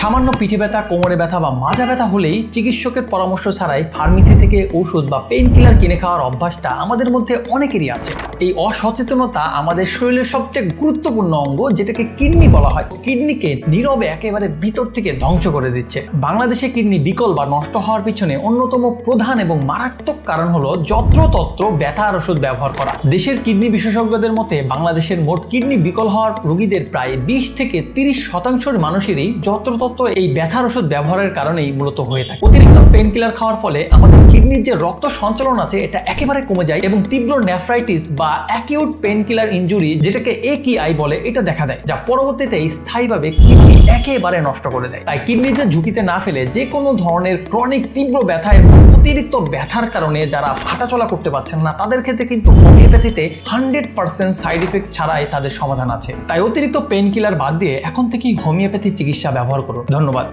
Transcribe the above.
সামান্য পিঠে ব্যথা, কোমরে ব্যথা বা মাজা ব্যথা হলেই চিকিৎসকের পরামর্শ ছাড়াই ফার্মেসি থেকে ওষুধ বা পেইন কিলার কিনে খাওয়ার অভ্যাসটা আমাদের মধ্যে অনেকেরই আছে। এই অসচেতনতা আমাদের শরীরের সবচেয়ে গুরুত্বপূর্ণ অঙ্গ, যেটাকে কিডনি বলা হয়, কিডনিকে নীরবে একেবারে ভিতর থেকে ধ্বংস করে দিচ্ছে। বাংলাদেশে কিডনি বিকল বা নষ্ট হওয়ার পিছনে অন্যতম প্রধান এবং মারাত্মক কারণ হলো যত্রতত্র ব্যথার ওষুধ ব্যবহার করা। দেশের কিডনি বিশেষজ্ঞদের মতে বাংলাদেশের মোট কিডনি বিকল হওয়ার রোগীদের প্রায় 20 থেকে 30% মানুষেরই যত্রতত্র এই ব্যথার ওষুধ ব্যবহারের কারণেই মূলত হয়ে থাকে। অতিরিক্ত পেইন কিলার খাওয়ার ফলে আমাদের কিডনির যে রক্ত সঞ্চালন আছে এটা একেবারে কমে যায় এবং তীব্র নেফ্রাইটিস বা অ্যাকিউট পেইন কিলার ইনজুরি, যেটাকে AKI বলে, এটা দেখা দেয়, যা পরবর্তীতে স্থায়ীভাবে কিডনি একেবারে নষ্ট করে দেয়। তাই কিডনিতে ঝুঁকিতে না ফেলে যে কোনো ধরনের ক্রনিক তীব্র ব্যথা এবং অতিরিক্ত ব্যথার কারণে যারা হাঁটাচলা করতে পারছেন না, তাদের ক্ষেত্রে কিন্তু হোমিওপ্যাথিতে 100% সাইড ইফেক্ট ছাড়াই তাদের সমাধান আছে। তাই অতিরিক্ত পেইন কিলার বাদ দিয়ে এখন থেকেই হোমিওপ্যাথি চিকিৎসা ব্যবহার করুন। ধন্যবাদ।